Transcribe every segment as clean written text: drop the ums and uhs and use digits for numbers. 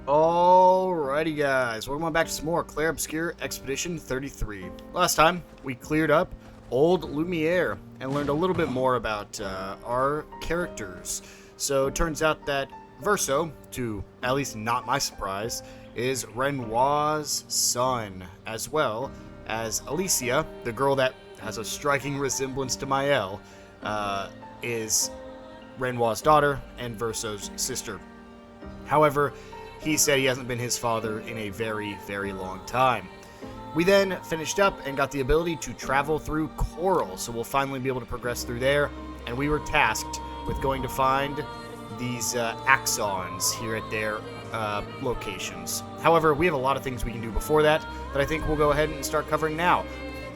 Alrighty guys, welcome back to some more Clair Obscur Expedition 33. Last time, we cleared up Old Lumiere and learned a little bit more about our characters. So it turns out that Verso, to at least not my surprise, is Renoir's son, as well as Alicia, the girl that has a striking resemblance to Maëlle, is Renoir's daughter and Verso's sister. However, he said he hasn't been his father in a very, very long time. We then finished up and got the ability to travel through Coral, so we'll finally be able to progress through there, and we were tasked with going to find these axons here at their locations. However, we have a lot of things we can do before that I think we'll go ahead and start covering now.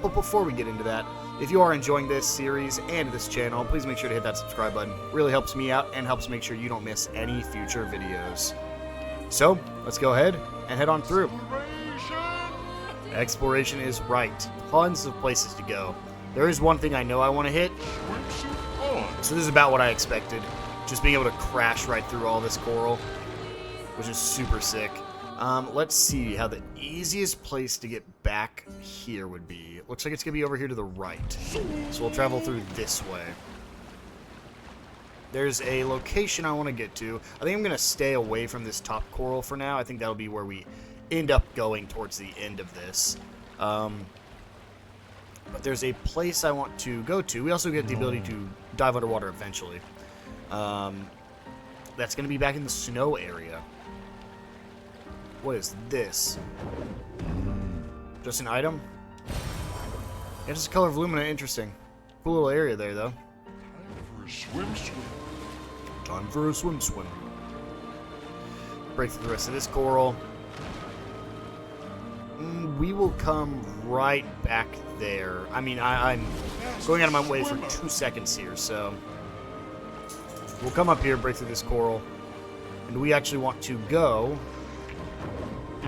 But before we get into that, if you are enjoying this series and this channel, please make sure to hit that subscribe button. It really helps me out and helps make sure you don't miss any future videos. So, let's go ahead and head on through. Exploration is right. Tons of places to go. There is one thing I know I want to hit. So this is about what I expected. Just being able to crash right through all this coral, which is super sick. Let's see how the easiest place to get back here would be. Looks like it's going to be over here to the right. So we'll travel through this way. There's a location I want to get to. I think I'm going to stay away from this top coral for now. I think that'll be where we end up going towards the end of this. But there's a place I want to go to. We also get the ability to dive underwater eventually. That's going to be back in the snow area. What is this? Just an item? Yeah, just the color of Lumina. Interesting. Cool little area there, though. Time for a swim. Break through the rest of this coral. We will come right back there. I mean, I'm going out of my way for 2 seconds here, so we'll come up here, break through this coral, and we actually want to go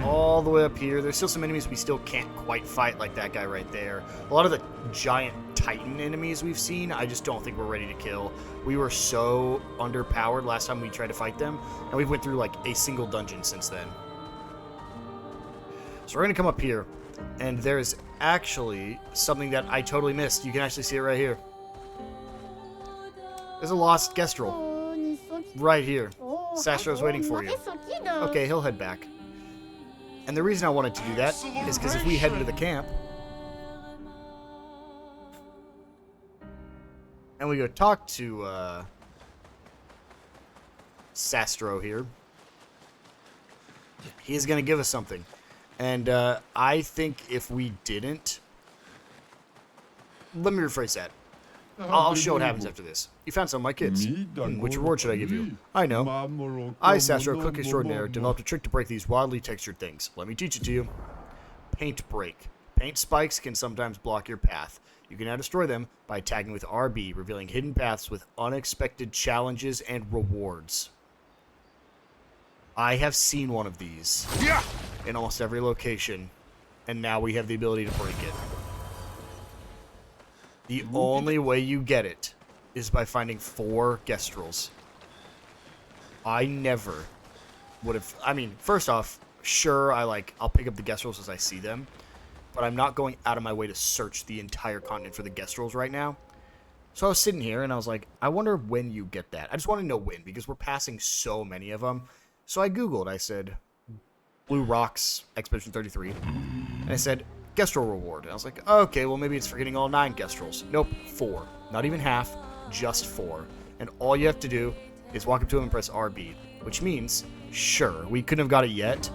all the way up here. There's still some enemies we still can't quite fight, like that guy right there. A lot of the giant Titan enemies we've seen, I just don't think we're ready to kill. We were so underpowered last time we tried to fight them, and we've went through like a single dungeon since then. So we're going to come up here, and there's actually something that I totally missed. You can actually see it right here. There's a lost Gestrel. Right here. Sastro's waiting for you. Okay, he'll head back. And the reason I wanted to do that is because if we head into the camp, and we go talk to Sastro here, he's going to give us something. And I think if we didn't... Let me rephrase that. I'll show what happens after this. You found some of my kids. Which reward should I give you? I know. I, Sastro, cook extraordinaire, developed a trick to break these wildly textured things. Let me teach it to you. Paint break. Paint spikes can sometimes block your path. You can now destroy them by attacking with RB, revealing hidden paths with unexpected challenges and rewards. I have seen one of these in almost every location, and now we have the ability to break it. The only way you get it is by finding 4 Gestrels. I never would have... I mean, first off, sure, I'll pick up the Gestrels as I see them, but I'm not going out of my way to search the entire continent for the Gestrels right now. So I was sitting here, and I was like, I wonder when you get that. I just want to know when, because we're passing so many of them. So I Googled, I said, Blue Rocks, Expedition 33, and I said, Gestrel reward. And I was like, okay, well, maybe it's for getting all 9 Gestrels. Nope, 4. Not even half, just 4. And all you have to do is walk up to him and press RB, which means, sure, we couldn't have got it yet,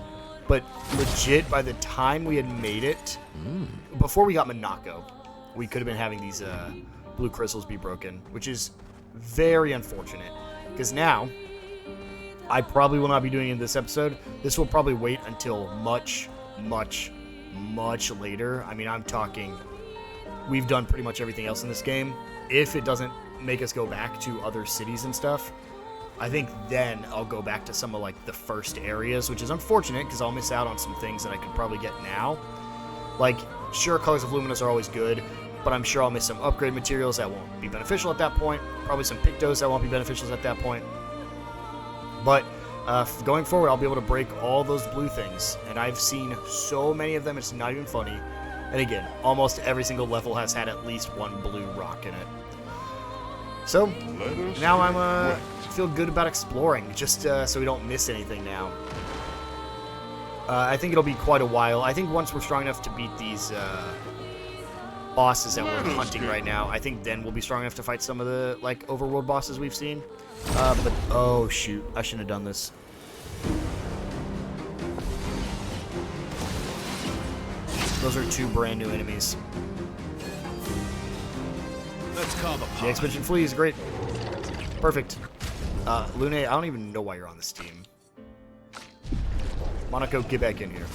but legit, by the time we had made it, before we got Monaco, we could have been having these blue crystals be broken, which is very unfortunate, because now... I probably will not be doing it in this episode. This will probably wait until much later. I mean, I'm talking... We've done pretty much everything else in this game. If it doesn't make us go back to other cities and stuff, I think then I'll go back to some of, like, the first areas, which is unfortunate, because I'll miss out on some things that I could probably get now. Like, sure, Colors of Luminous are always good, but I'm sure I'll miss some upgrade materials that won't be beneficial at that point. Probably some Pictos that won't be beneficial at that point. But Going forward, I'll be able to break all those blue things, and I've seen so many of them, it's not even funny. And again, almost every single level has had at least one blue rock in it. So, now I'm, feel good about exploring, just so we don't miss anything now. I think it'll be quite a while. I think once we're strong enough to beat these, bosses that we're hunting right now, I think then we'll be strong enough to fight some of the, like, overworld bosses we've seen. But, oh shoot, I shouldn't have done this. Those are 2 brand new enemies. Let's call the expedition flee is great. Perfect. Lune, I don't even know why you're on this team. Monaco, get back in here.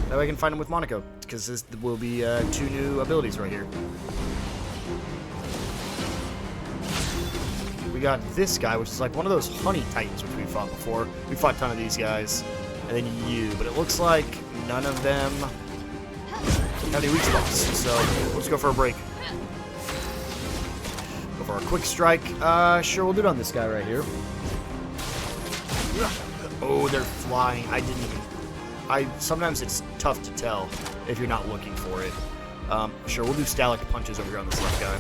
That way I can find him with Monaco, because this will be 2 new abilities right here. We got this guy, which is like one of those honey titans which we fought before. We fought a ton of these guys. And then you, but it looks like none of them have any weak spots. So let's go for a break. Go for a quick strike. Sure, we'll do it on this guy right here. Oh, they're flying. I didn't even... sometimes it's tough to tell if you're not looking for it. Sure, we'll do Stalic punches over here on this left guy.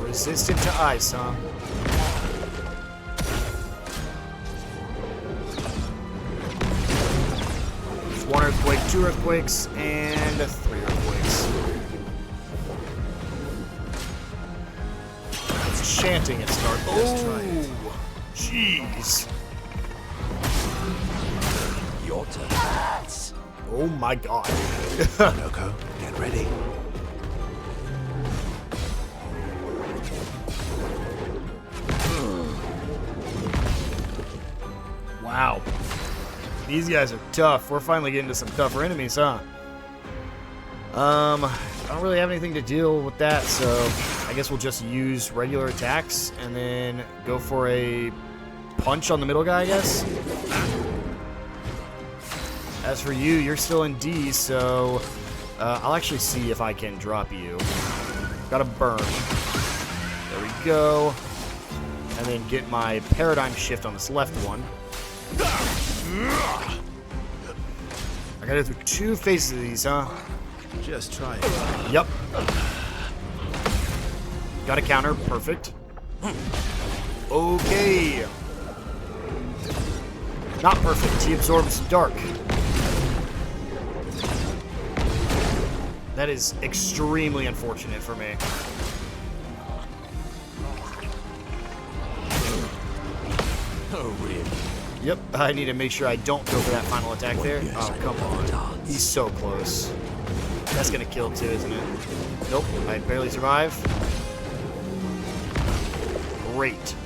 Resistant to ice, huh? There's 1 earthquake, 2 earthquakes, and 3 earthquakes. It's chanting at start. Oh, jeez. Your turn. Oh my god. Loco, get ready. Wow. These guys are tough. We're finally getting to some tougher enemies, huh? I don't really have anything to deal with that, so I guess we'll just use regular attacks and then go for a punch on the middle guy, I guess. As for you, you're still in D, so I'll actually see if I can drop you. Got a burn. There we go. And then get my paradigm shift on this left one. I gotta go through 2 phases of these, huh? Just try it. Yep. Got a counter. Perfect. Okay. Not perfect. He absorbs dark. That is extremely unfortunate for me. Oh, really? Yep, I need to make sure I don't go for that final attack there. Oh, come on. He's so close. That's gonna kill too, isn't it? Nope, I barely survive. Great.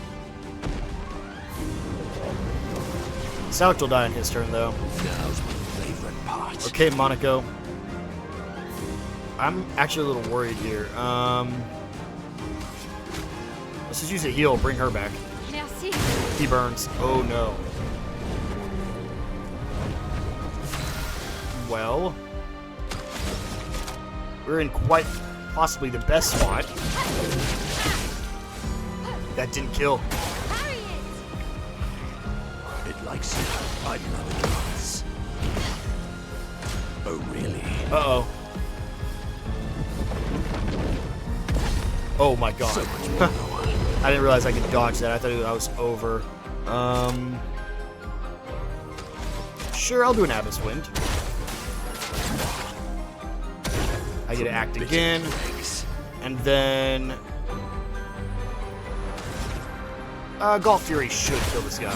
Salic will die on his turn, though. Now's my favorite part. Okay, Monaco. I'm actually a little worried here. Let's just use a heal, bring her back. Merci. He burns. Oh no. Well, we're in quite possibly the best spot. That didn't kill. It likes you. I'd love it once. Oh, really? Uh-oh. Oh my god. So much more power. I didn't realize I could dodge that. I thought I was over. Sure, I'll do an Abyss Wind. I get to act again. And then... Golf Fury should kill this guy.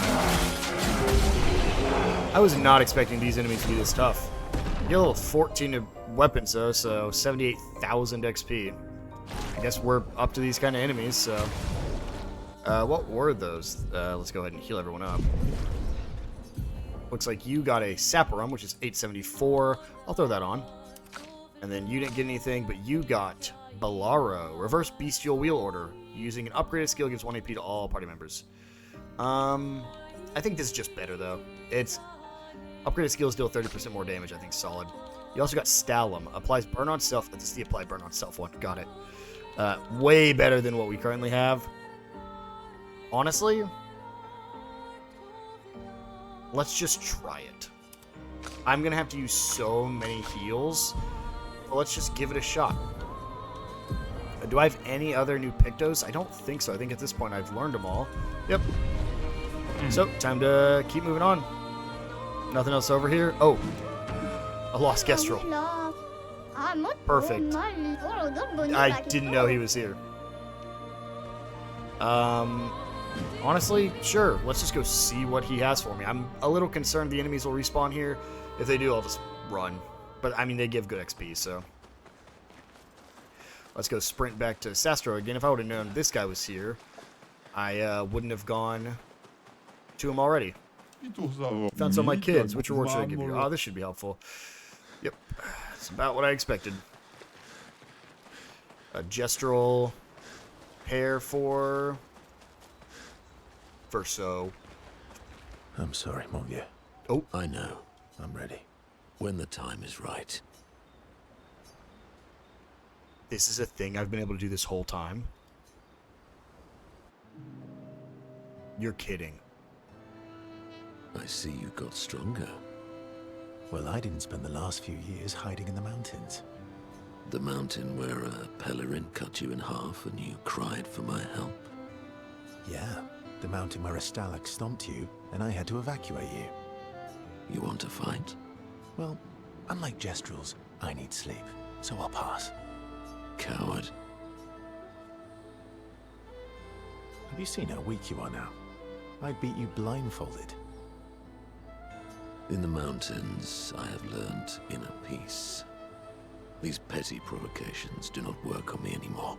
I was not expecting these enemies to be this tough. You get a little 14 weapons though, so 78,000 XP. I guess we're up to these kind of enemies, so... what were those? Let's go ahead and heal everyone up. Looks like you got a Saparum, which is 874. I'll throw that on. And then you didn't get anything, but you got Balaro. Reverse Bestial Wheel Order. Using an upgraded skill gives 1 AP to all party members. I think this is just better, though. It's... Upgraded skills deal 30% more damage, I think solid. You also got Stalum. Applies Burn on Self. This is the Apply Burn on Self one. Got it. Way better than what we currently have. Honestly, let's just try it. I'm gonna have to use so many heals, but let's just give it a shot. Do I have any other new Pictos? I don't think so. I think at this point I've learned them all. Yep. So, time to keep moving on. Nothing else over here? Oh, a lost Kestrel. Perfect. I didn't know he was here. Honestly, sure. Let's just go see what he has for me. I'm a little concerned the enemies will respawn here. If they do, I'll just run. But, I mean, they give good XP, so. Let's go sprint back to Sastro again. If I would have known this guy was here, I wouldn't have gone to him already. Found some of my kids. Which reward should I give you? Oh, this should be helpful. Yep. It's about what I expected. A gestural pair for so. I'm sorry, mon vieux. Oh. I know. I'm ready. When the time is right. This is a thing I've been able to do this whole time. You're kidding. I see you got stronger. Well, I didn't spend the last few years hiding in the mountains. The mountain where a pelerin cut you in half and you cried for my help. Yeah, the mountain where a Stalag stomped you and I had to evacuate you. You want to fight? Well, unlike Gestrels, I need sleep, so I'll pass. Coward. Have you seen how weak you are now? I'd beat you blindfolded. In the mountains, I have learned inner peace. These petty provocations do not work on me anymore.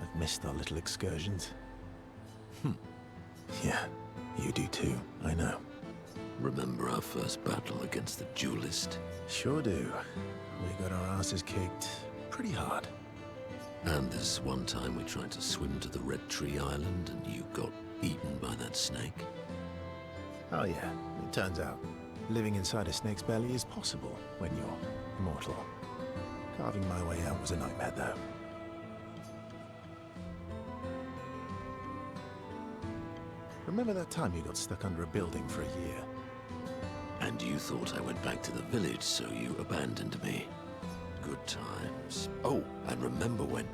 I've missed our little excursions. Yeah, you do too, I know. Remember our first battle against the duelist? Sure do. We got our asses kicked pretty hard. And this one time we tried to swim to the Red Tree Island and you got eaten by that snake? Oh yeah, it turns out living inside a snake's belly is possible when you're immortal. Carving my way out was a nightmare though. Remember that time you got stuck under a building for a year? And you thought I went back to the village, so you abandoned me. Good times. Oh, and remember when...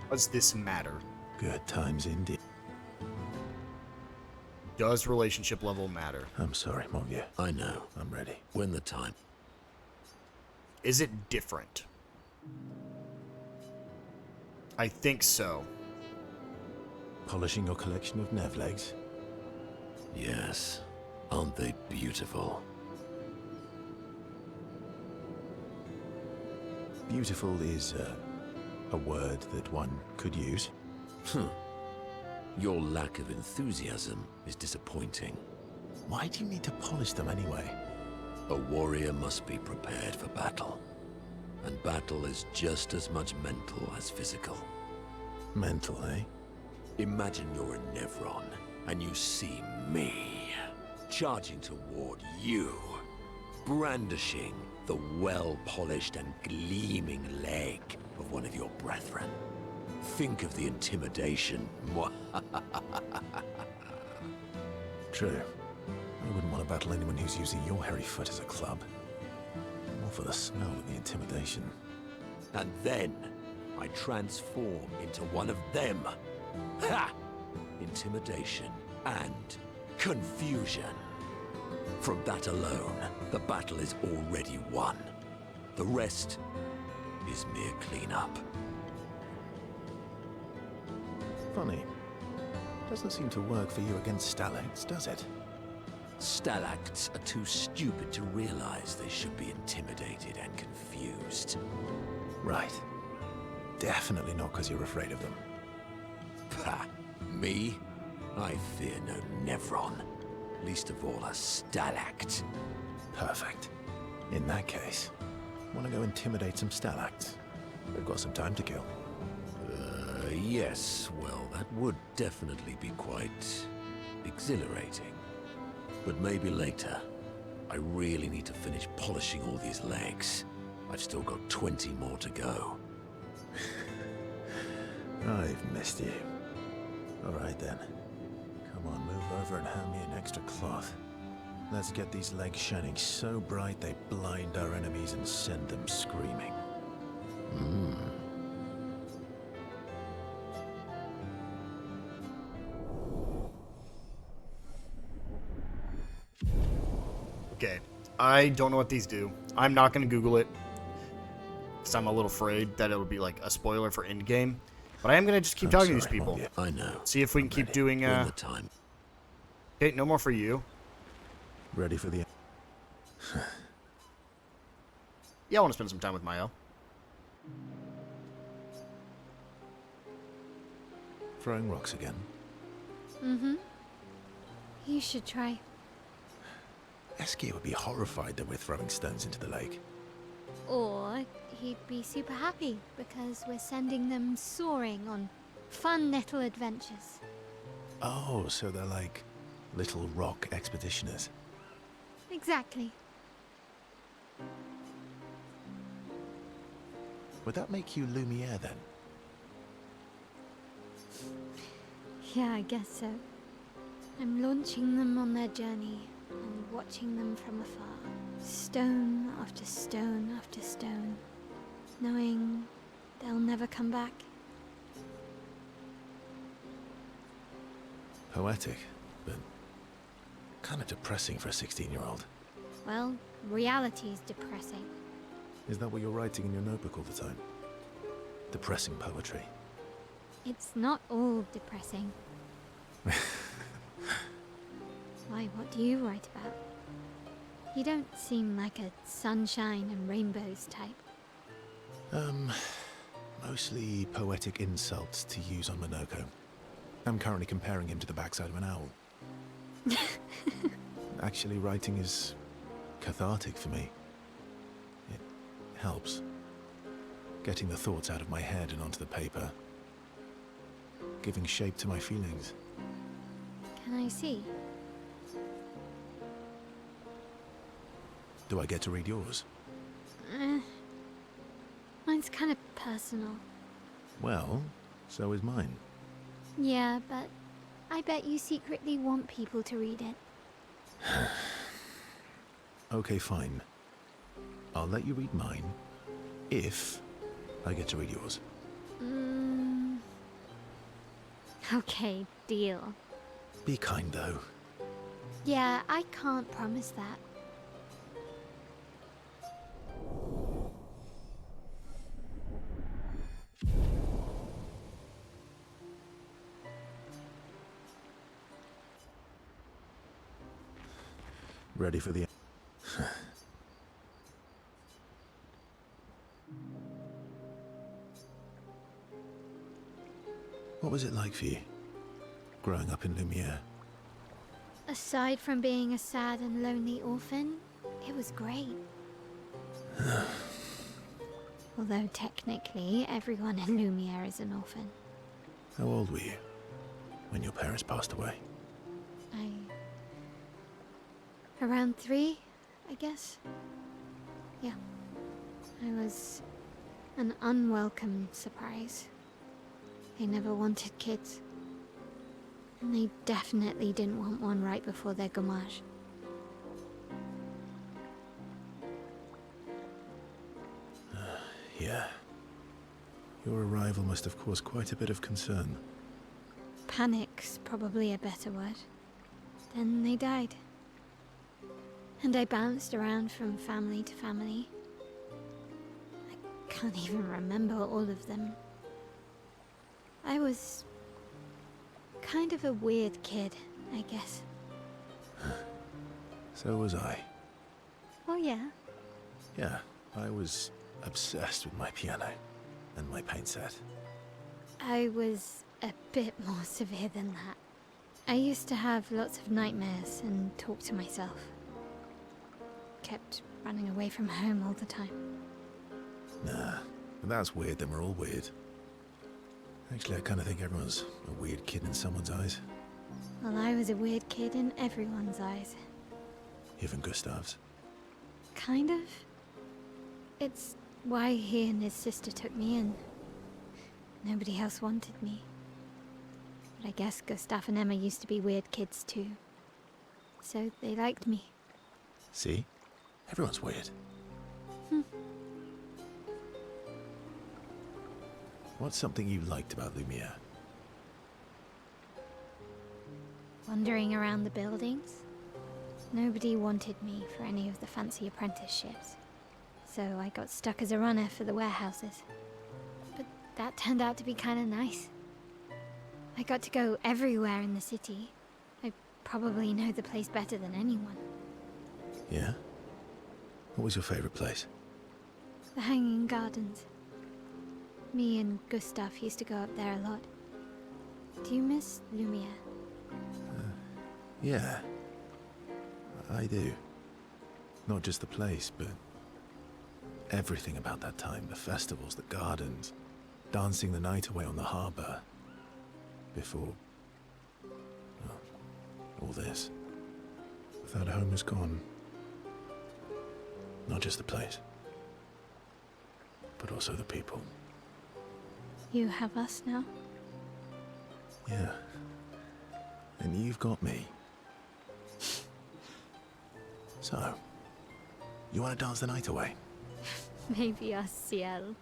Does this matter? Good times indeed. Does relationship level matter? I'm sorry, mon vieux. I know. I'm ready. When the time... Is it different? I think so. Polishing your collection of Nevlegs? Yes. Aren't they beautiful? Beautiful is a word that one could use. Your lack of enthusiasm is disappointing. Why do you need to polish them anyway? A warrior must be prepared for battle. And battle is just as much mental as physical. Mental, eh? Imagine you're a Nevron, and you see me, charging toward you, brandishing the well-polished and gleaming leg of one of your brethren. Think of the intimidation. True. I wouldn't want to battle anyone who's using your hairy foot as a club. More for the smell than the intimidation. And then I transform into one of them. Ha! Intimidation and confusion. From that alone, the battle is already won. The rest is mere cleanup. Funny. Doesn't seem to work for you against Stalags, does it? Stalacts are too stupid to realize they should be intimidated and confused. Right. Definitely not because you're afraid of them. Pah! Me? I fear no Nevron. Least of all a Stalact. Perfect. In that case, want to go intimidate some Stalacts? We've got some time to kill. Yes. Well, that would definitely be quite exhilarating. But maybe later. I really need to finish polishing all these legs. I've still got 20 more to go. I've missed you. Alright then. Come on, move over and hand me an extra cloth. Let's get these legs shining so bright they blind our enemies and send them screaming. Okay, I don't know what these do. I'm not going to Google it, because I'm a little afraid that it'll be like a spoiler for endgame. But I am going to just keep talking to these people. Yeah. I know. See if we can keep doing... When the time. Okay, no more for you. Ready for the... Yeah, I want to spend some time with Mayo. Throwing rocks again? Mm-hmm. You should try. Eski would be horrified that we're throwing stones into the lake. Or he'd be super happy because we're sending them soaring on fun little adventures. Oh, so they're like little rock expeditioners. Exactly. Would that make you Lumiere then? Yeah, I guess so. I'm launching them on their journey and watching them from afar. Stone after stone after stone. Knowing they'll never come back. Poetic, but kind of depressing for a 16-year-old. Well, reality's depressing. Is that what you're writing in your notebook all the time? Depressing poetry. It's not all depressing. Why, what do you write about? You don't seem like a sunshine and rainbows type. Mostly poetic insults to use on Monoko. I'm currently comparing him to the backside of an owl. Actually, writing is cathartic for me. It helps. Getting the thoughts out of my head and onto the paper. Giving shape to my feelings. Can I see? Do I get to read yours? Mine's kind of personal. Well, so is mine. Yeah, but I bet you secretly want people to read it. Okay, fine. I'll let you read mine, if I get to read yours. Okay, deal. Be kind, though. Yeah, I can't promise that. Ready for the... What was it like for you, growing up in Lumiere? Aside from being a sad and lonely orphan, it was great. Although technically, everyone in Lumiere is an orphan. How old were you when your parents passed away? Around 3, I guess. Yeah. I was an unwelcome surprise. They never wanted kids. And they definitely didn't want one right before their gommage. Yeah. Your arrival must have caused quite a bit of concern. Panic's probably a better word. Then they died. And I bounced around from family to family. I can't even remember all of them. I was kind of a weird kid, I guess. So was I. Oh yeah? Yeah, I was obsessed with my piano and my paint set. I was a bit more severe than that. I used to have lots of nightmares and talk to myself. Kept running away from home all the time. Nah, if that's weird, then we're all weird. Actually, I kind of think everyone's a weird kid in someone's eyes. Well, I was a weird kid in everyone's eyes. Even Gustav's. Kind of. It's why he and his sister took me in. Nobody else wanted me. But I guess Gustav and Emma used to be weird kids too. So they liked me. See? Everyone's weird. What's something you liked about Lumiere? Wandering around the buildings. Nobody wanted me for any of the fancy apprenticeships. So I got stuck as a runner for the warehouses. But that turned out to be kind of nice. I got to go everywhere in the city. I probably know the place better than anyone. Yeah? What was your favorite place? The Hanging Gardens. Me and Gustav used to go up there a lot. Do you miss Lumiere? Yeah. I do. Not just the place, but everything about that time. The festivals, the gardens, dancing the night away on the harbor. Before... well, all this. That home is gone. Not just the place, but also the people. You have us now? Yeah. And you've got me. So, you want to dance the night away? Maybe us, Ciel.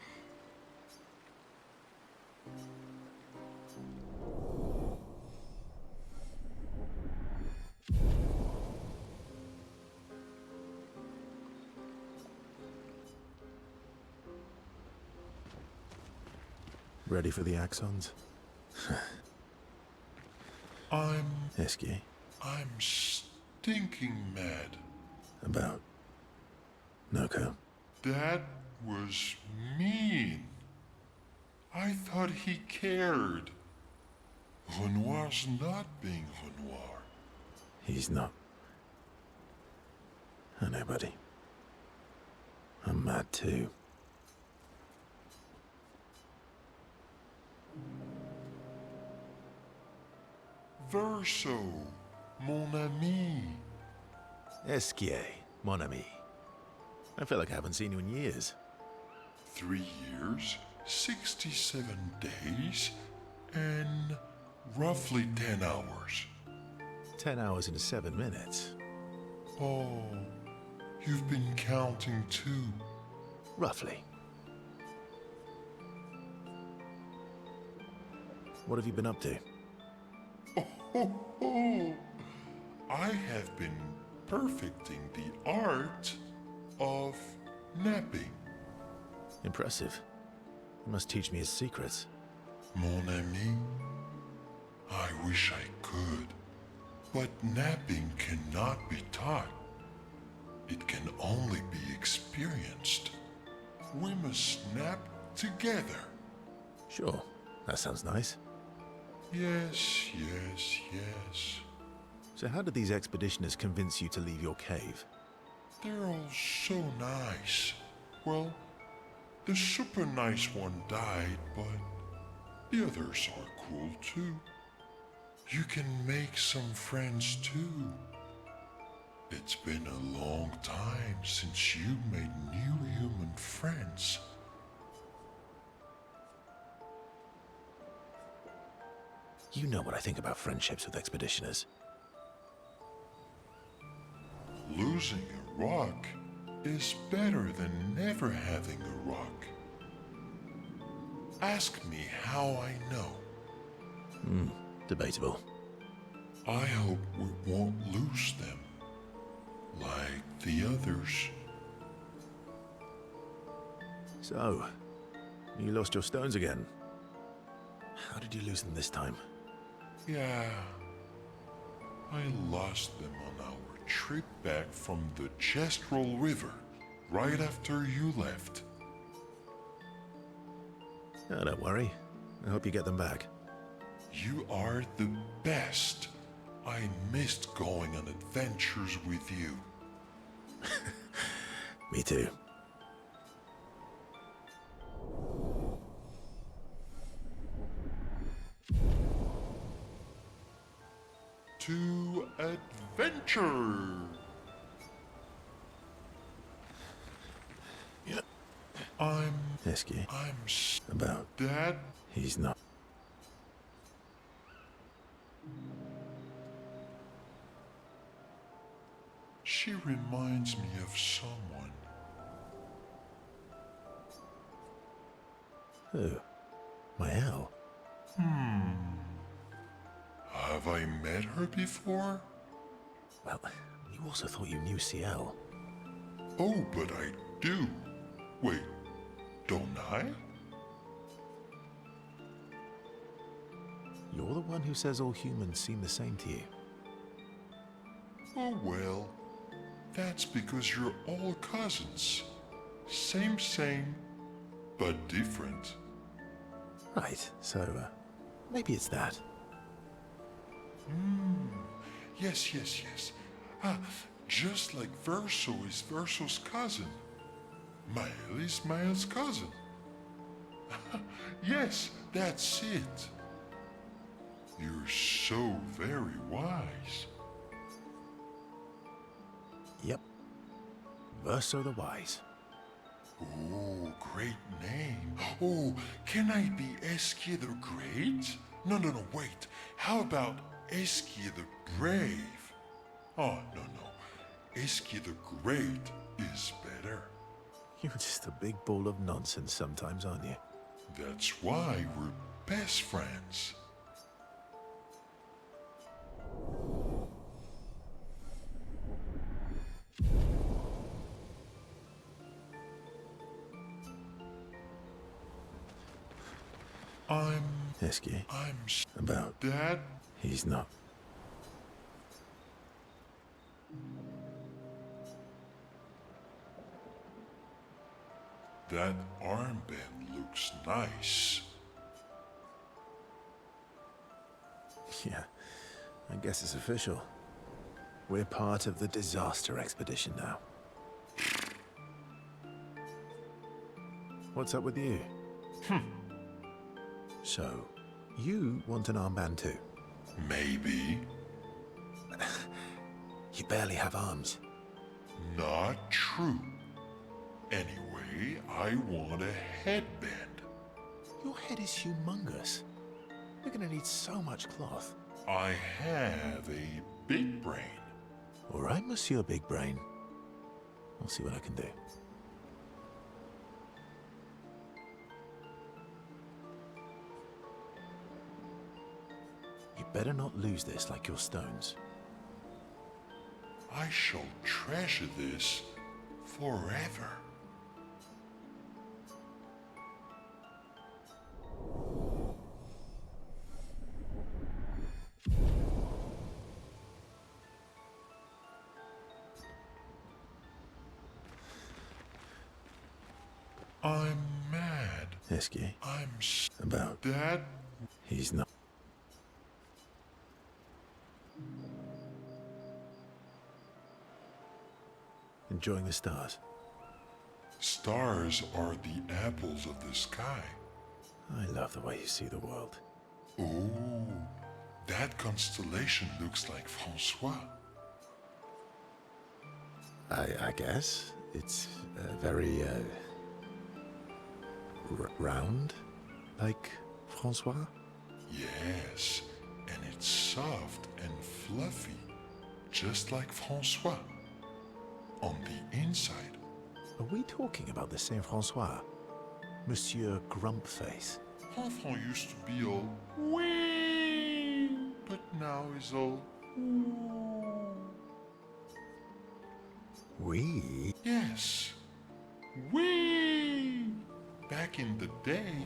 Ready for the axons? Esky, I'm stinking mad. about Noko. That was mean. I thought he cared. Renoir's not being Renoir. He's not. I know, buddy. I'm mad too. Verso, mon ami. Esquier, mon ami. I feel like I haven't seen you in years. 3 years, 67 days, and roughly 10 hours. 10 hours and 7 minutes. Oh, you've been counting too. Roughly. What have you been up to? Oh, I have been perfecting the art of napping. Impressive. You must teach me his secrets. Mon ami, I wish I could, but napping cannot be taught. It can only be experienced. We must nap together. Sure, that sounds nice. Yes, yes, yes. So how did these expeditioners convince you to leave your cave? They're all so nice. Well, the super nice one died, but the others are cool too. You can make some friends too. It's been a long time since you made new human friends. You know what I think about friendships with expeditioners. Losing a rock is better than never having a rock. Ask me how I know. Debatable. I hope we won't lose them, like the others. So, you lost your stones again. How did you lose them this time? Yeah, I lost them on our trip back from the Chestrel River, right after you left. Oh, don't worry. I hope you get them back. You are the best. I missed going on adventures with you. Me too. To adventure! Esky. I'm About. Dad? He's not. She reminds me of someone. Who? Mael? Have I met her before? Well, you also thought you knew CL. Oh, but I do. Wait, don't I? You're the one who says all humans seem the same to you. Oh well, that's because you're all cousins. Same, but different. Right, so, maybe it's that. Yes. Just like Verso is Verso's cousin. Mael is Mael's cousin. Yes, that's it. You're so very wise. Yep. Verso the Wise. Oh, great name. Oh, can I be Eskia the Great? No, wait. How about Eskia the Brave? Oh, no. Eskia the Great is better. You're just a big ball of nonsense sometimes, aren't you? That's why we're best friends. Esky. I'm About. Dad? He's not. That armband looks nice. Yeah, I guess it's official. We're part of the disaster expedition now. What's up with you? So, you want an armband too? Maybe. You barely have arms. Not true. Anyway, I want a headband. Your head is humongous. We're gonna need so much cloth. I have a big brain. All right, Monsieur Big Brain. I'll see what I can do. You better not lose this like your stones. I shall treasure this forever. I'm mad. Esky. I'm About. Dad? He's not. Enjoying the stars. Stars are the apples of the sky. I love the way you see the world. Oh, that constellation looks like Francois. I guess. It's very, round, like Francois? Yes, and it's soft and fluffy, just like Francois. On the inside. Are we talking about the Saint Francois? Monsieur Grumpface? Enfant used to be all wee, but now he's all ooh. We? Yes, wee. Back in the day,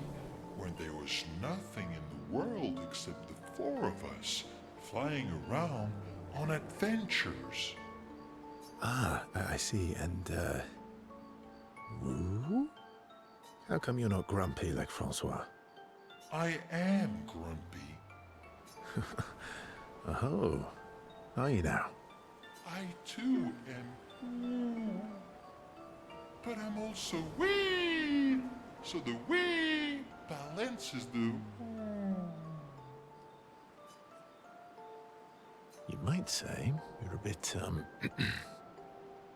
when there was nothing in the world except the four of us flying around on adventures. Ah, I see. And, woo? How come you're not grumpy like Francois? I am grumpy. Oh, are you now? I too am ooh. But I'm also wee. So the wee balances the ooh. You might say you're a bit,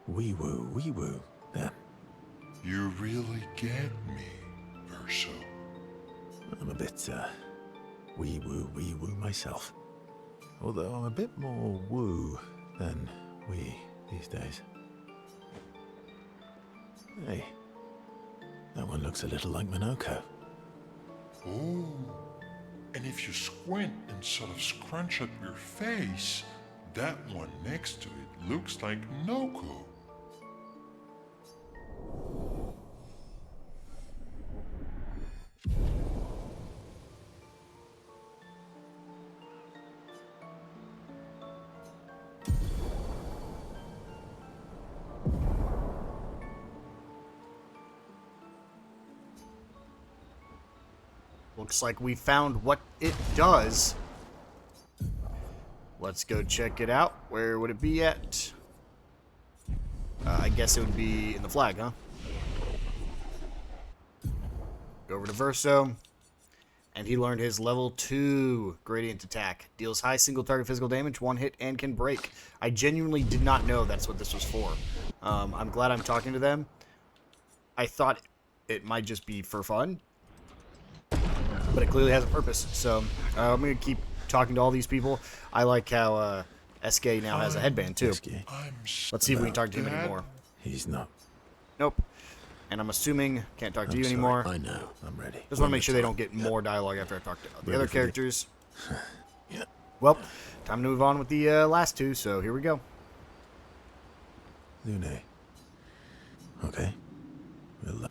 wee-woo, then. You really get me, Verso. I'm a bit, wee-woo myself. Although I'm a bit more woo than wee these days. Hey, that one looks a little like Minoko. Oh, and if you squint and sort of scrunch up your face, that one next to it looks like Noko. Looks like we found what it does. Let's go check it out. Where would it be at? I guess it would be in the flag, huh? Go over to Verso. And he learned his level 2 gradient attack. Deals high single target physical damage, 1 hit, and can break. I genuinely did not know that's what this was for. I'm glad I'm talking to them. I thought it might just be for fun. But it clearly has a purpose. So I'm going to keep talking to all these people. I like how SK now has a headband, too. Let's see if we can talk to him anymore. He's not. Nope. And I'm assuming can't talk to you anymore. I know. I'm ready. Just want to make sure they don't get more dialogue after I talk to the other characters. Yeah. Well, time to move on with the last two, so here we go. Lune. Okay. We'll,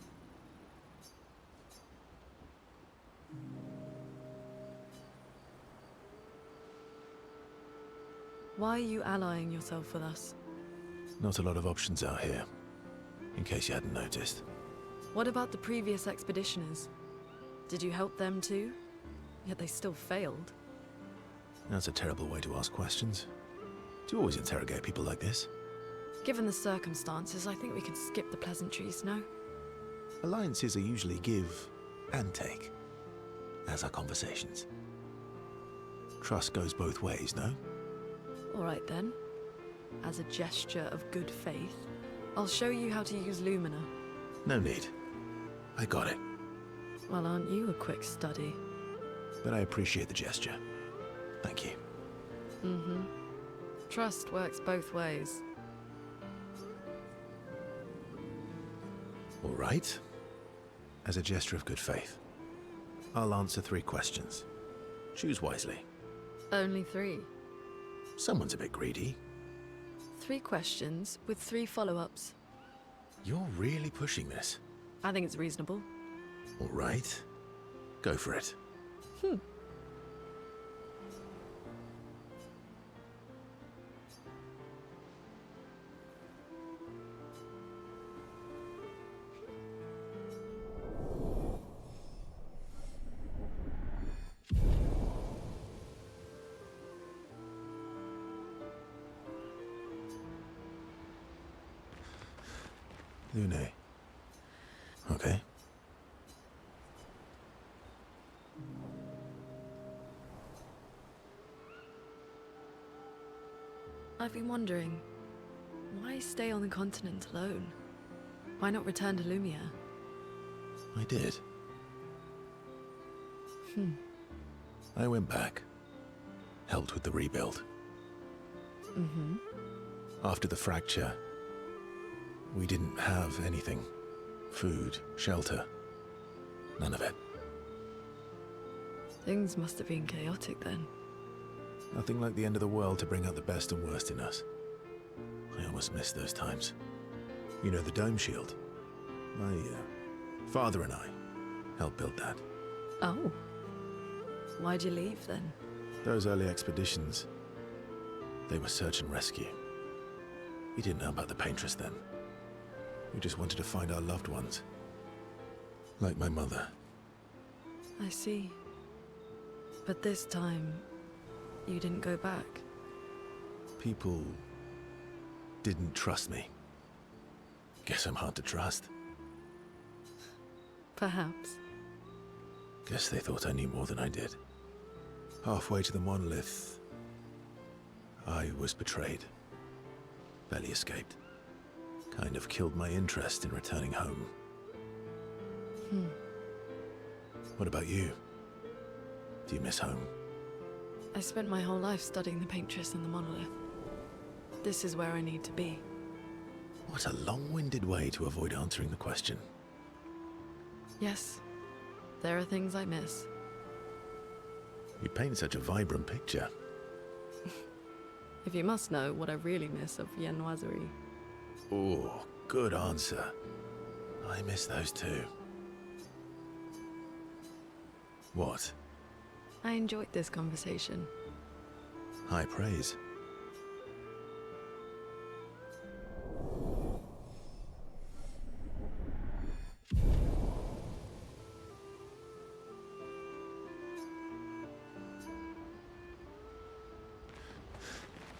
Why are you allying yourself with us? not a lot of options out here, in case you hadn't noticed. What about the previous expeditioners? Did you help them too? Yet they still failed. That's a terrible way to ask questions. Do you always interrogate people like this? Given the circumstances, I think we could skip the pleasantries, no? Alliances are usually give and take, as are conversations. Trust goes both ways, no? Alright then. As a gesture of good faith, I'll show you how to use Lumina. No need. I got it. Well, aren't you a quick study? But I appreciate the gesture. Thank you. Mm-hmm. Trust works both ways. All right. As a gesture of good faith, I'll answer 3 questions. Choose wisely. Only 3. Someone's a bit greedy. 3 questions with 3 follow-ups. You're really pushing this. I think it's reasonable. All right. Go for it. Lune. Okay. I've been wondering, why stay on the continent alone? Why not return to Lumia? I did. I went back. Helped with the rebuild. Mm-hmm. After the fracture, we didn't have anything. Food, shelter. None of it. Things must have been chaotic then. Nothing like the end of the world to bring out the best and worst in us. I almost miss those times. You know the dome shield? My father and I helped build that. Oh. Why'd you leave then? Those early expeditions, they were search and rescue. We didn't know about the Paintress then. We just wanted to find our loved ones. Like my mother. I see. But this time, you didn't go back. People didn't trust me. Guess I'm hard to trust. Perhaps. Guess they thought I knew more than I did. Halfway to the monolith, I was betrayed. Barely escaped. Kind of killed my interest in returning home. What about you? Do you miss home? I spent my whole life studying the Paintress and the monolith. This is where I need to be. What a long-winded way to avoid answering the question. Yes, there are things I miss. You paint such a vibrant picture. If you must know what I really miss of viennoiserie. Oh, good answer. I miss those too. What? I enjoyed this conversation. High praise.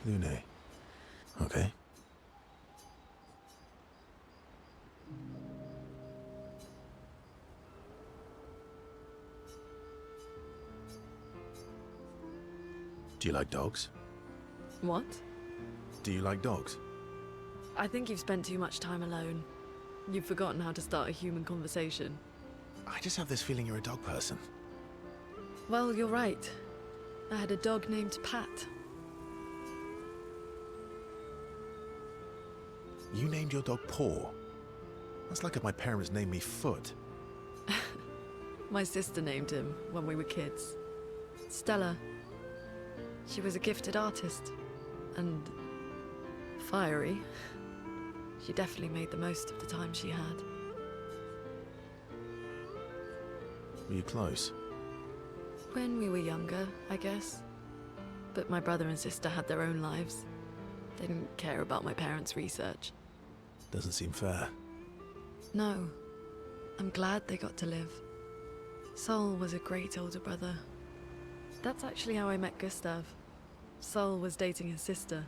Lune. Okay. Do you like dogs? What? Do you like dogs? I think you've spent too much time alone. You've forgotten how to start a human conversation. I just have this feeling you're a dog person. Well, you're right. I had a dog named Pat. You named your dog Paw. That's like if my parents named me Foot. My sister named him when we were kids. Stella. She was a gifted artist. And fiery. She definitely made the most of the time she had. Were you close? When we were younger, I guess. But my brother and sister had their own lives. They didn't care about my parents' research. Doesn't seem fair. No. I'm glad they got to live. Sol was a great older brother. That's actually how I met Gustav. Sol was dating his sister.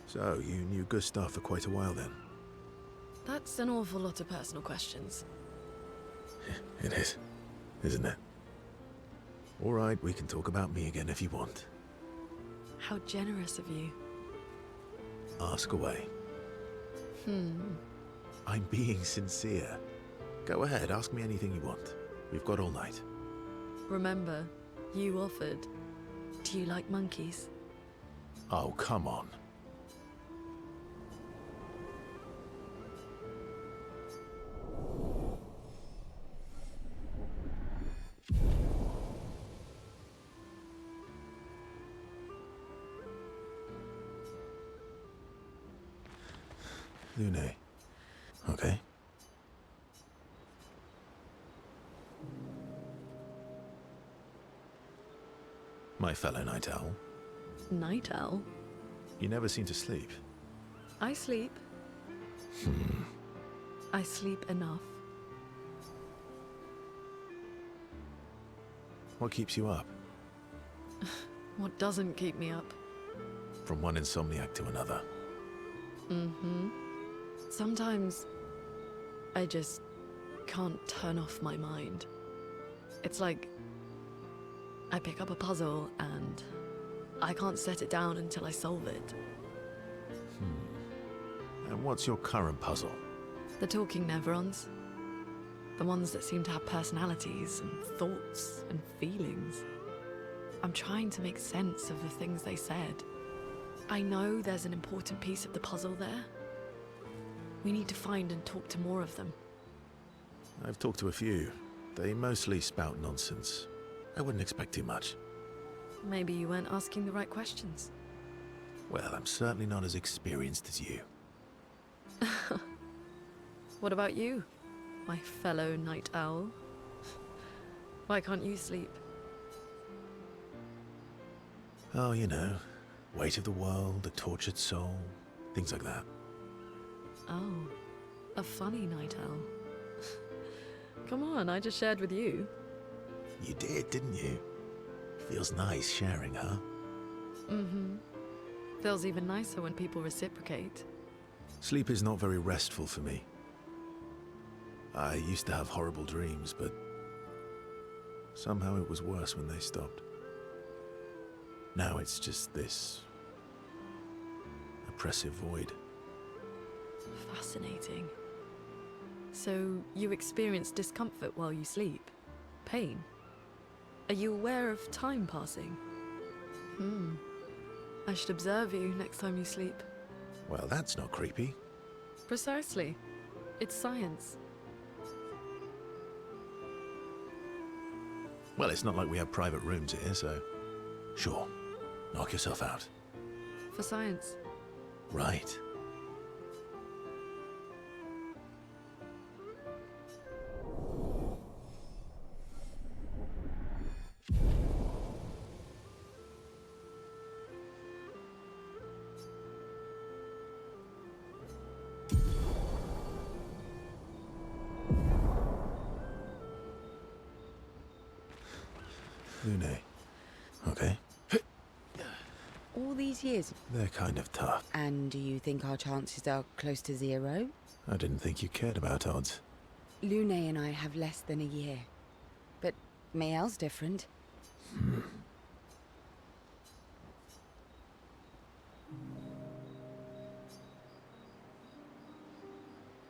So, you knew Gustav for quite a while then? That's an awful lot of personal questions. It is, isn't it? All right, we can talk about me again if you want. How generous of you. Ask away. I'm being sincere. Go ahead, ask me anything you want. We've got all night. Remember, you offered. Do you like monkeys? Oh, come on. Lune. Okay. My fellow night owl. Night owl? You never seem to sleep. I sleep. I sleep enough. What keeps you up? What doesn't keep me up? From one insomniac to another. Sometimes I just can't turn off my mind. It's like I pick up a puzzle and I can't set it down until I solve it. And what's your current puzzle? The talking Nevrons. The ones that seem to have personalities and thoughts and feelings. I'm trying to make sense of the things they said. I know there's an important piece of the puzzle there. We need to find and talk to more of them. I've talked to a few. They mostly spout nonsense. I wouldn't expect too much. Maybe you weren't asking the right questions. Well, I'm certainly not as experienced as you. What about you, my fellow night owl? Why can't you sleep? Oh, you know, weight of the world, a tortured soul, things like that. Oh, a funny night owl. Come on, I just shared with you. You did, didn't you? Feels nice sharing, huh? Feels even nicer when people reciprocate. Sleep is not very restful for me. I used to have horrible dreams, but somehow it was worse when they stopped. Now it's just this oppressive void. Fascinating. So you experience discomfort while you sleep? Pain? Are you aware of time passing? I should observe you next time you sleep. Well, that's not creepy. Precisely. It's science. Well, it's not like we have private rooms here, so... Sure. Knock yourself out. For science. Right. Lune. Okay. All these years, They're kind of tough. and do you think our chances are close to zero? I didn't think you cared about odds. Lune and I have less than a year. But Mael's different.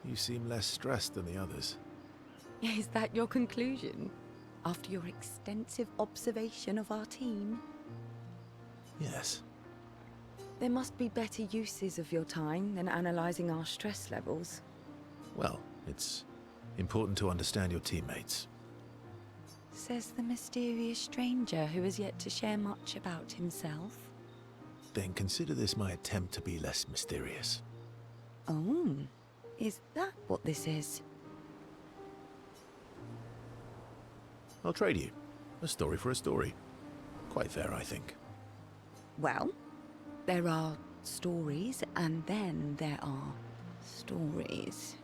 You seem less stressed than the others. Is that your conclusion? After your extensive observation of our team? Yes. There must be better uses of your time than analysing our stress levels. Well, it's important to understand your teammates. Says the mysterious stranger who has yet to share much about himself. Then consider this my attempt to be less mysterious. Oh, is that what this is? I'll trade you. A story for a story. Quite fair, I think. Well, there are stories, and then there are stories.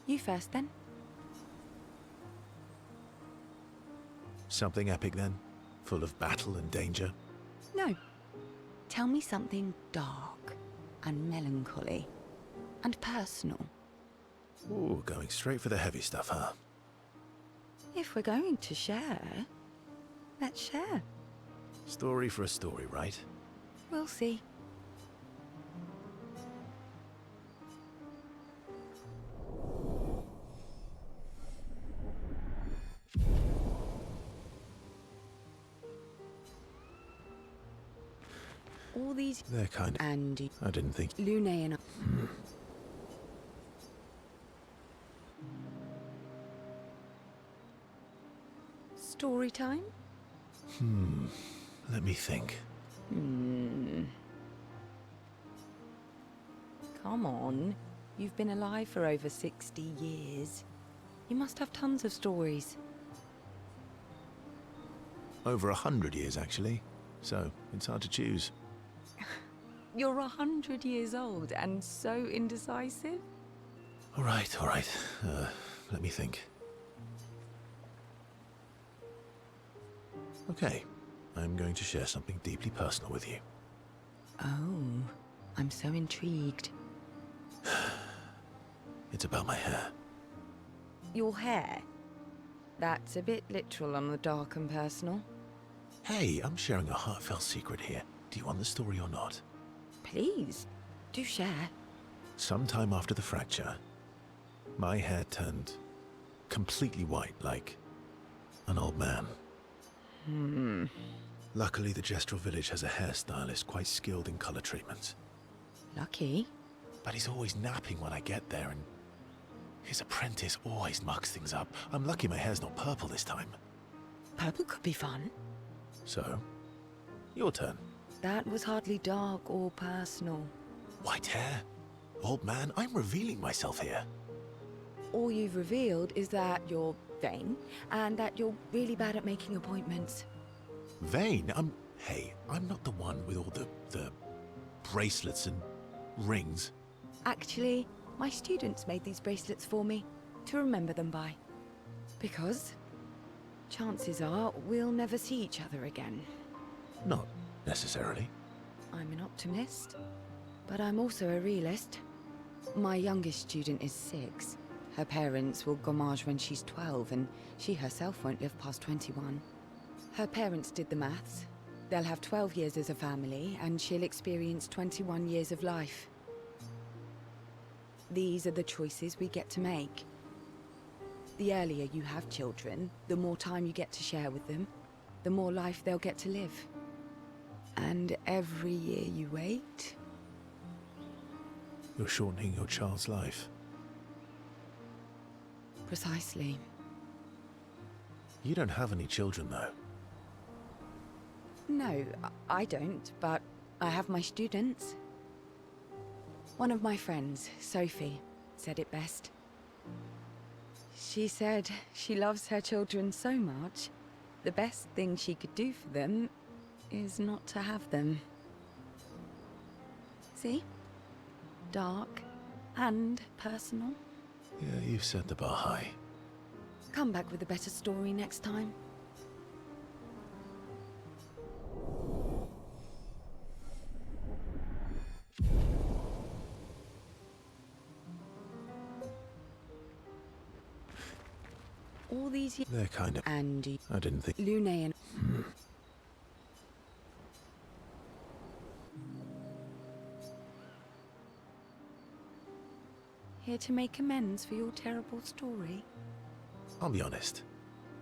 You first, then. Something epic, then? Full of battle and danger? No. Tell me something dark and melancholy and personal. Ooh, going straight for the heavy stuff, huh? If we're going to share, let's share. Story for a story, right? We'll see. All these They're kind of... and I didn't think... Lune and I. Story time? Let me think. Come on. You've been alive for over 60 years. You must have tons of stories. Over 100 years, actually. So, it's hard to choose. You're 100 years old and so indecisive? All right, all right. Let me think. Okay. I'm going to share something deeply personal with you. Oh, I'm so intrigued. It's about my hair. Your hair? That's a bit literal on the dark and personal. Hey, I'm sharing a heartfelt secret here. Do you want the story or not? Please, do share. Sometime after the fracture, my hair turned completely white, like an old man. Luckily, the Gestural village has a hairstylist quite skilled in color treatments. Lucky. But he's always napping when I get there, and his apprentice always mucks things up. I'm lucky my hair's not purple this time. Purple could be fun. So, your turn. That was hardly dark or personal. White hair? Old man, I'm revealing myself here. All you've revealed is that you're vain, and that you're really bad at making appointments. Vain? Hey, I'm not the one with all the bracelets and rings. Actually, my students made these bracelets for me, to remember them by. Because chances are we'll never see each other again. Not necessarily. I'm an optimist, but I'm also a realist. My youngest student is 6. Her parents will gommage when she's 12, and she herself won't live past 21. Her parents did the maths. They'll have 12 years as a family, and she'll experience 21 years of life. These are the choices we get to make. The earlier you have children, the more time you get to share with them, the more life they'll get to live. And every year you wait, You're shortening your child's life. precisely. You don't have any children, though. No, I don't, but I have my students. One of my friends, Sophie, said it best. She said she loves her children so much, the best thing she could do for them is not to have them. See? Dark and personal. Yeah, you've set the bar high. Come back with a better story next time. All these years, They're kind of... Andy, I didn't think... Lune and... Here to make amends for your terrible story? I'll be honest.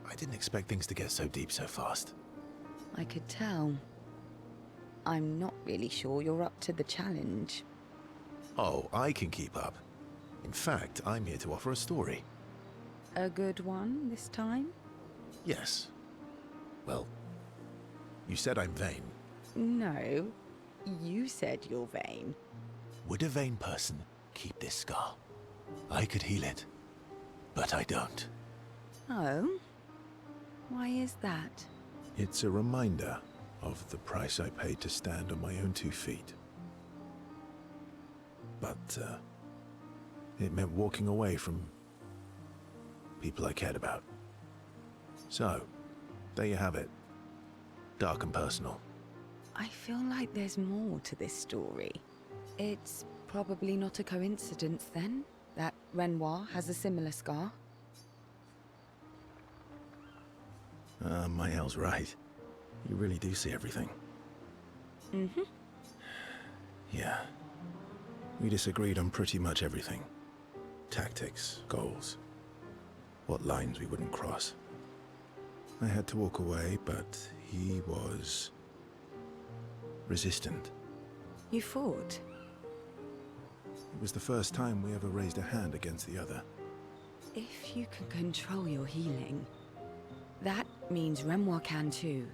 I didn't expect things to get so deep so fast. I could tell. I'm not really sure you're up to the challenge. Oh, I can keep up. In fact, I'm here to offer a story. A good one this time? Yes. Well, you said I'm vain. No, you said you're vain. Would a vain person keep this scar? I could heal it, but I don't. Oh? Why is that? It's a reminder of the price I paid to stand on my own 2 feet. But, it meant walking away from people I cared about. So, there you have it. Dark and personal. I feel like there's more to this story. It's probably not a coincidence, then, that Renoir has a similar scar. Mael's right. You really do see everything. Mm-hmm. Yeah. We disagreed on pretty much everything. Tactics, goals, what lines we wouldn't cross. I had to walk away, but he was resistant. You fought? It was the first time we ever raised a hand against the other. If you can control your healing, that means Renoir can too.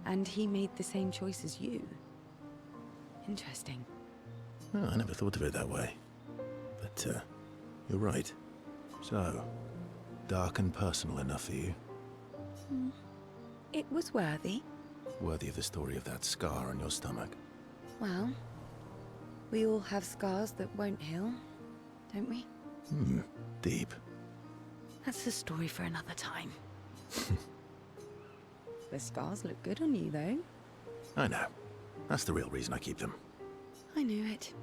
And he made the same choice as you. Interesting. Oh, I never thought of it that way. But, you're right. So, dark and personal enough for you? It was worthy. Worthy of the story of that scar on your stomach. Well, we all have scars that won't heal, don't we? Deep. That's a story for another time. The scars look good on you, though. I know. That's the real reason I keep them. I knew it.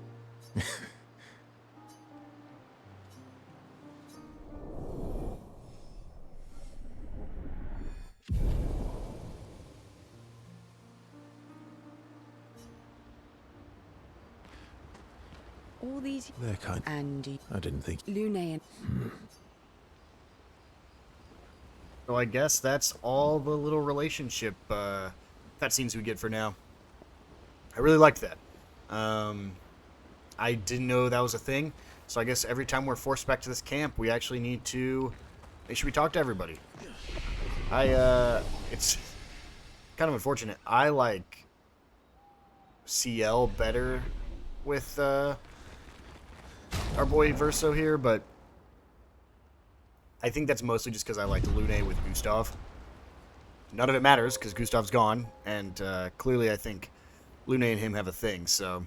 All these... They're kind... Andy, I didn't think... Lune and... So I guess that's all the little relationship cutscenes we get for now. I really liked that. I didn't know that was a thing, so I guess every time we're forced back to this camp, we actually need to make sure we talk to everybody. It's kind of unfortunate. I like CL better with our boy Verso here, but I think that's mostly just because I like Lune with Gustav. None of it matters because Gustav's gone, and clearly I think Lune and him have a thing, so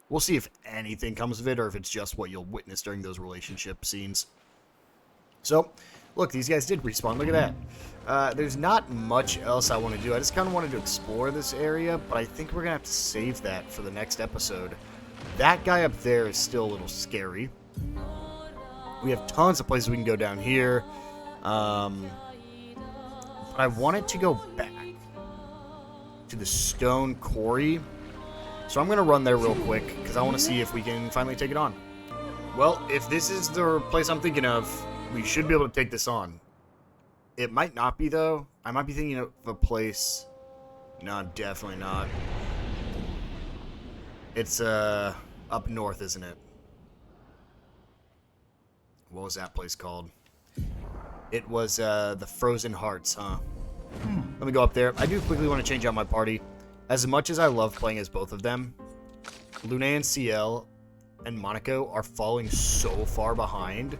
we'll see if anything comes of it or if it's just what you'll witness during those relationship scenes. So, look, these guys did respawn. Look at that. There's not much else I want to do. I just kind of wanted to explore this area, but I think we're going to have to save that for the next episode. That guy up there is still a little scary. We have tons of places we can go down here. But I wanted to go back to the stone quarry. So I'm going to run there real quick because I want to see if we can finally take it on. Well, if this is the place I'm thinking of, we should be able to take this on. It might not be, though. I might be thinking of a place... No, definitely not. It's, up north, isn't it? What was that place called? It was, the Frozen Hearts, huh? Let me go up there. I do quickly want to change out my party. As much as I love playing as both of them, Lune and CL and Monaco are falling so far behind.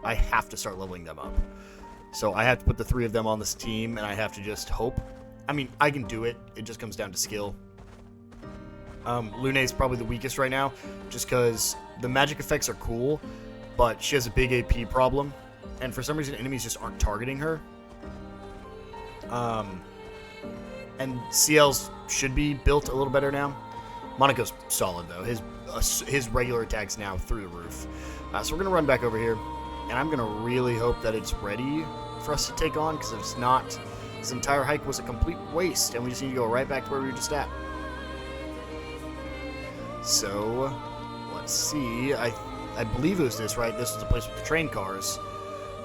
I have to start leveling them up. So I have to put the 3 of them on this team, and I have to just hope. I mean, I can do it. It just comes down to skill. Lune is probably the weakest right now, just because the magic effects are cool, but she has a big AP problem, and for some reason enemies just aren't targeting her. And CL's should be built a little better now. Monaco's solid, though. His regular attacks now through the roof. So we're going to run back over here, and I'm going to really hope that it's ready for us to take on, because if it's not, this entire hike was a complete waste, and we just need to go right back to where we were just at. So, let's see. I believe it was this, right? This was the place with the train cars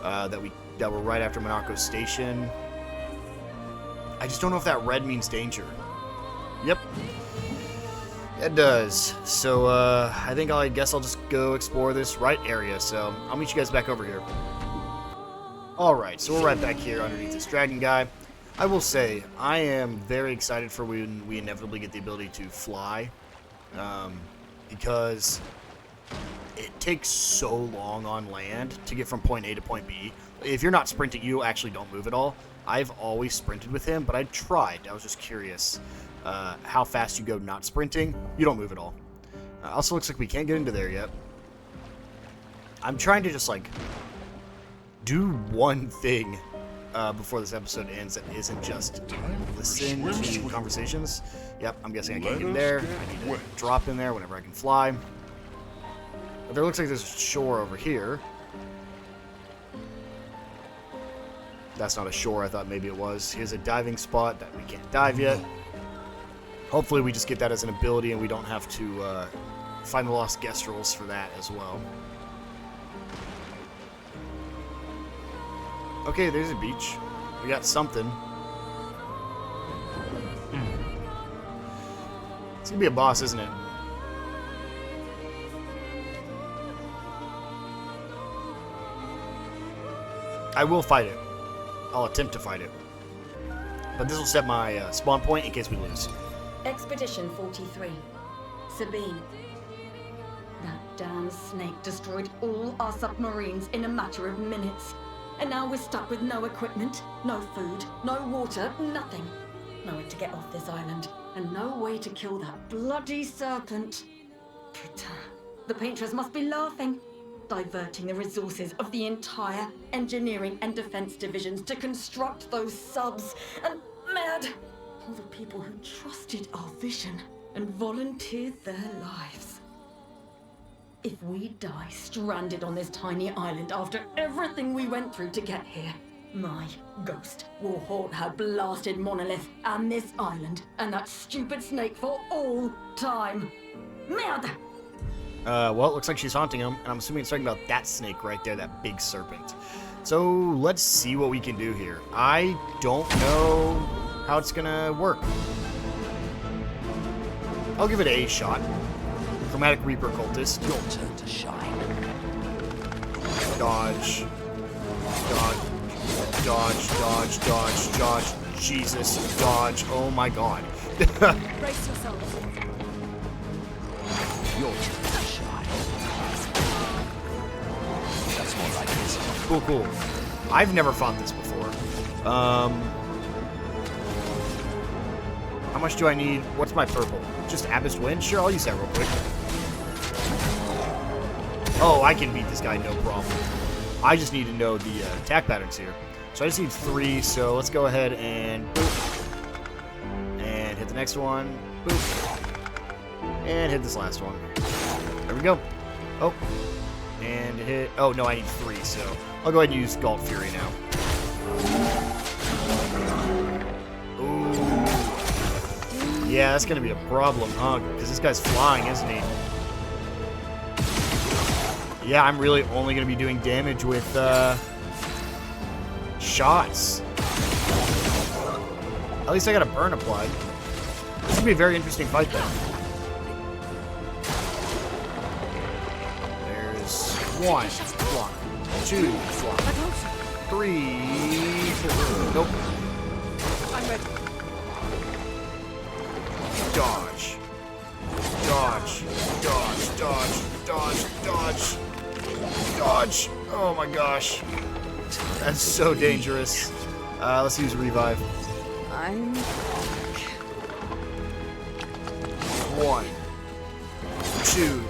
that were right after Monaco Station. I just don't know if that red means danger. Yep. It does. So, I guess I'll just go explore this right area. So, I'll meet you guys back over here. Alright, so we're right back here underneath this dragon guy. I will say, I am very excited for when we inevitably get the ability to fly. Because it takes so long on land to get from point A to point B. If you're not sprinting, you actually don't move at all. I've always sprinted with him, but I tried. I was just curious how fast you go not sprinting. You don't move at all. Also looks like we can't get into there yet. I'm trying to just, like, do one thing before this episode ends that isn't just listen to conversations. Yep, I'm guessing I can't get in there. I need to drop in there whenever I can fly. But there looks like there's a shore over here. That's not a shore. I thought maybe it was. Here's a diving spot that we can't dive yet. Hopefully we just get that as an ability and we don't have to find the lost guest rolls for that as well. Okay, there's a beach. We got something. It's gonna be a boss, isn't it? I will fight it. I'll attempt to fight it. But this will set my spawn point in case we lose. Expedition 43. Sabine. That damn snake destroyed all our submarines in a matter of minutes. And now we're stuck with no equipment, no food, no water, nothing. No way to get off this island, and no way to kill that bloody serpent. Putain, the Paintress must be laughing. Diverting the resources of the entire engineering and defense divisions to construct those subs. And mad, all the people who trusted our vision and volunteered their lives. If we die stranded on this tiny island after everything we went through to get here, my ghost will haunt her blasted monolith and this island and that stupid snake for all time. Merde! Well, it looks like she's haunting him, and I'm assuming it's talking about that snake right there, that big serpent. So, let's see what we can do here. I don't know how it's gonna work. I'll give it a shot. Chromatic Reaper Cultist. Your turn to shine. Dodge. Dodge. Dodge, dodge, dodge, dodge. Jesus, dodge. Oh my god. Brace yourselves. Your turn to shine. That's more like it. Cool, cool. I've never fought this before. How much do I need? What's my purple? Just Abyss Wind? Sure, I'll use that real quick. Oh, I can beat this guy, no problem. I just need to know the attack patterns here. So I just need 3, so let's go ahead and boop. And hit the next one. Boop. And hit this last one. There we go. Oh. And hit... Oh, no, I need 3, so I'll go ahead and use Galt Fury now. Ooh. Yeah, that's going to be a problem, huh? Because this guy's flying, isn't he? Yeah, I'm really only going to be doing damage with shots. At least I got a burn applied. This will be a very interesting fight, though. There's one, block, two, block, three, four. Nope. I'm ready. Dodge. Dodge. Dodge. Dodge. Dodge. Dodge. Dodge. Oh my gosh. That's so dangerous. Let's use revive. I'm... 1, 2,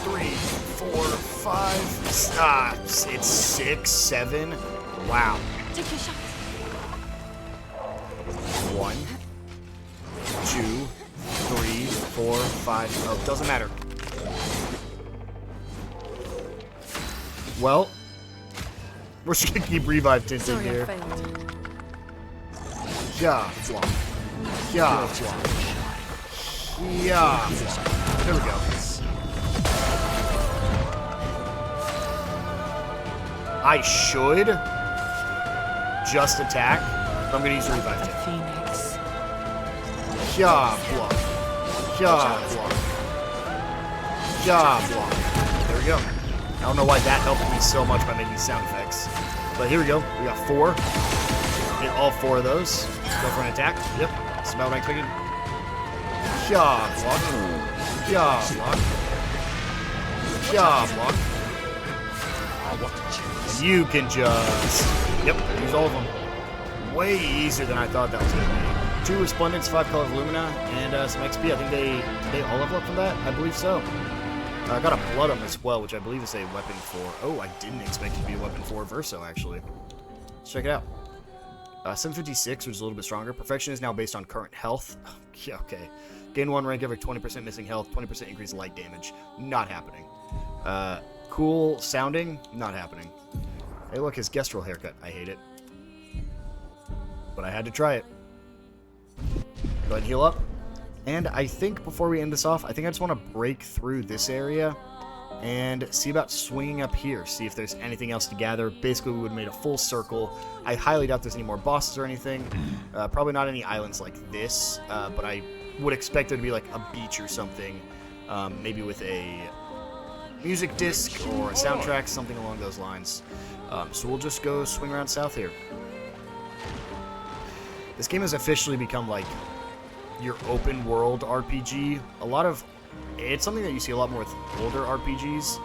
3, 4, 5. Ah, it's 6, 7. Wow. Take your shot. 1, 2, 3, 4, 5. Oh, doesn't matter. Well, we're just gonna keep revive tinting Sorry, I here. failed. Yeah, flop. Yeah, flop. Yeah, flop. There we go. I should just attack, but I'm gonna use revive tint. Phoenix. Yeah, block. Yeah, block. Yeah, block. There we go. I don't know why that helped me so much by making sound effects. But here we go. We got 4. Hit all 4 of those. Go for an attack. Yep. That's about what I expected. Yeah, block. Yeah, block. Yeah, block. And you can just... Yep, use all of them. Way easier than I thought that was going to be. 2 Resplendence, 5 Color of Lumina, and some XP. I think they all level up from that. I believe so. I got a Blood'em as well, which I believe is a weapon for... Oh, I didn't expect it to be a weapon for Verso, actually. Let's check it out. 756, which is a little bit stronger. Perfection is now based on current health. Yeah, okay. Gain 1 rank every 20% missing health, 20% increase light damage. Not happening. Cool sounding. Not happening. Hey, look, his Gestrel haircut. I hate it. But I had to try it. Go ahead and heal up. And I think before we end this off, I think I just want to break through this area and see about swinging up here, see if there's anything else to gather. Basically, we would have made a full circle. I highly doubt there's any more bosses or anything. Probably not any islands like this, but I would expect there to be like a beach or something, maybe with a music disc or a soundtrack, something along those lines. So we'll just go swing around south here. This game has officially become like your open world RPG. It's something that you see a lot more with older RPGs,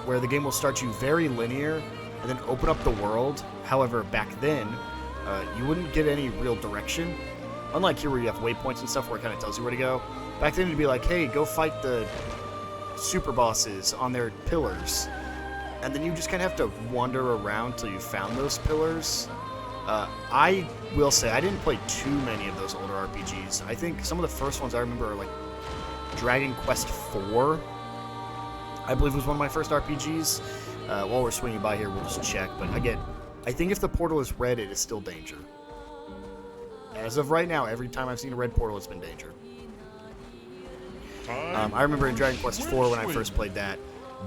where the game will start you very linear and then open up the world. However, back then, you wouldn't get any real direction. Unlike here where you have waypoints and stuff where it kind of tells you where to go. Back then it'd be like, hey, go fight the super bosses on their pillars. And then you just kind of have to wander around till you found those pillars. I will say, I didn't play too many of those older RPGs. I think some of the first ones I remember are like Dragon Quest IV, I believe was one of my first RPGs. While we're swinging by here, we'll just check. But I think if the portal is red, it is still danger. As of right now, every time I've seen a red portal, it's been danger. I remember in Dragon Quest IV when I first played that,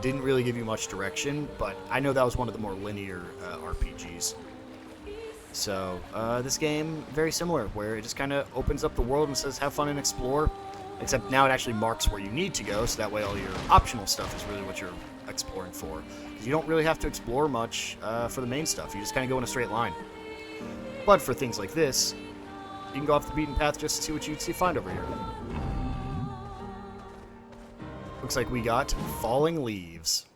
didn't really give you much direction, but I know that was one of the more linear RPGs. So, this game, very similar, where it just kind of opens up the world and says, have fun and explore. Except now it actually marks where you need to go, so that way all your optional stuff is really what you're exploring for. Because you don't really have to explore much for the main stuff. You just kind of go in a straight line. But for things like this, you can go off the beaten path just to see what you find over here. Looks like we got Falling Leaves.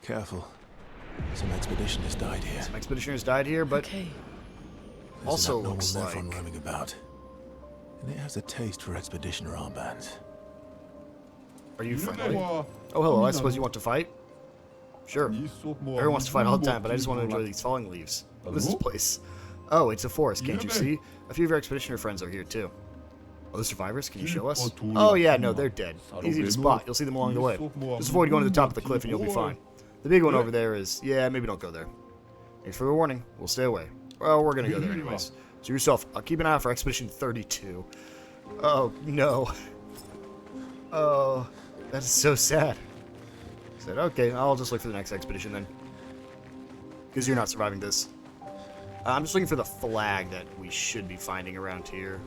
Careful. Some expeditioners died here. Some expeditioners died here, but Okay. There's also an abnormal looks Nevron like... roaming about. And it has a taste for expeditioner armbands. Are you friendly? Oh, hello. I suppose you want to fight? Sure. Everyone wants to fight all the time, but I just want to enjoy these Falling Leaves. What is this place? Oh, it's a forest, can't you see? A few of your expeditioner friends are here, too. Oh, the survivors? Can you show us? Oh, yeah, no, they're dead. Easy to spot. You'll see them along the way. Just avoid going to the top of the cliff and you'll be fine. The big one over there is... Yeah, maybe don't go there. Thanks for the warning. We'll stay away. Well, we're going to go there anyways. So yourself, I'll keep an eye out for Expedition 32. Oh, no. Oh, that is so sad. I said, okay, I'll just look for the next expedition then. Because you're not surviving this. I'm just looking for the flag that we should be finding around here.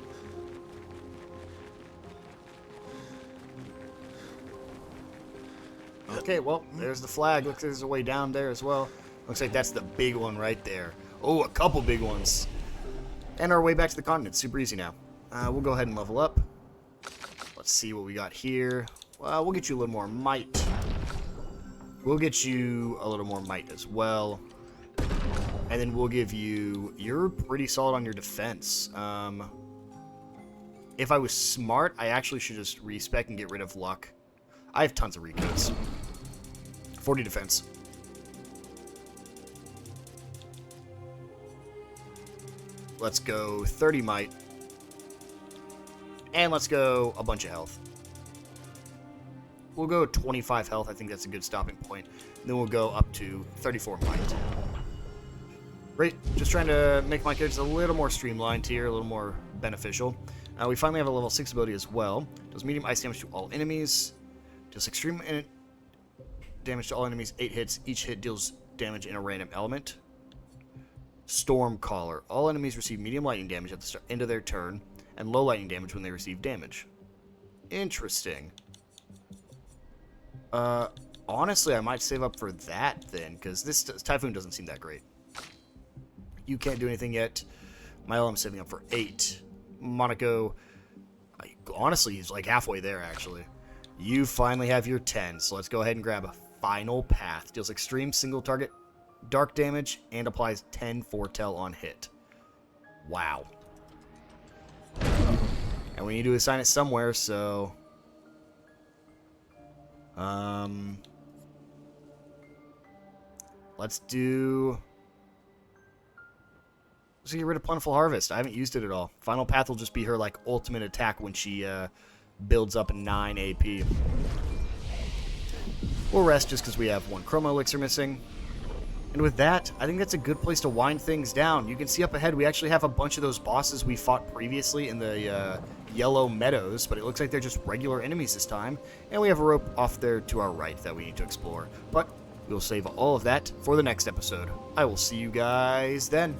Okay, well, there's the flag. Looks like there's a way down there as well. Looks like that's the big one right there. Oh, a couple big ones. And our way back to the continent. Super easy now. We'll go ahead and level up. Let's see what we got here. Well, we'll get you a little more might. We'll get you a little more might as well. And then we'll give you... You're pretty solid on your defense. If I was smart, I actually should just respec and get rid of luck. I have tons of recodes. 40 defense. Let's go 30 might. And let's go a bunch of health. We'll go 25 health. I think that's a good stopping point. Then we'll go up to 34 might. Great. Just trying to make my characters a little more streamlined here, a little more beneficial. We finally have a level 6 ability as well. Does medium ice damage to all enemies. Does extreme damage to all enemies. 8 hits. Each hit deals damage in a random element. Stormcaller. All enemies receive medium lightning damage at the end of their turn, and low lightning damage when they receive damage. Interesting. Honestly, I might save up for that then, because this Typhoon doesn't seem that great. You can't do anything yet. Milo, I'm saving up for 8. Monaco, honestly, he's like halfway there, actually. You finally have your 10, so let's go ahead and grab a Final Path. Deals extreme single target dark damage and applies 10 foretell on hit. Wow. And we need to assign it somewhere, so... let's do... Let's get rid of Plentiful Harvest. I haven't used it at all. Final Path will just be her, like, ultimate attack when she, builds up 9 AP. We'll rest just because we have 1 Chroma Elixir missing. And with that, I think that's a good place to wind things down. You can see up ahead, we actually have a bunch of those bosses we fought previously in the Yellow Meadows, but it looks like they're just regular enemies this time. And we have a rope off there to our right that we need to explore. But we'll save all of that for the next episode. I will see you guys then.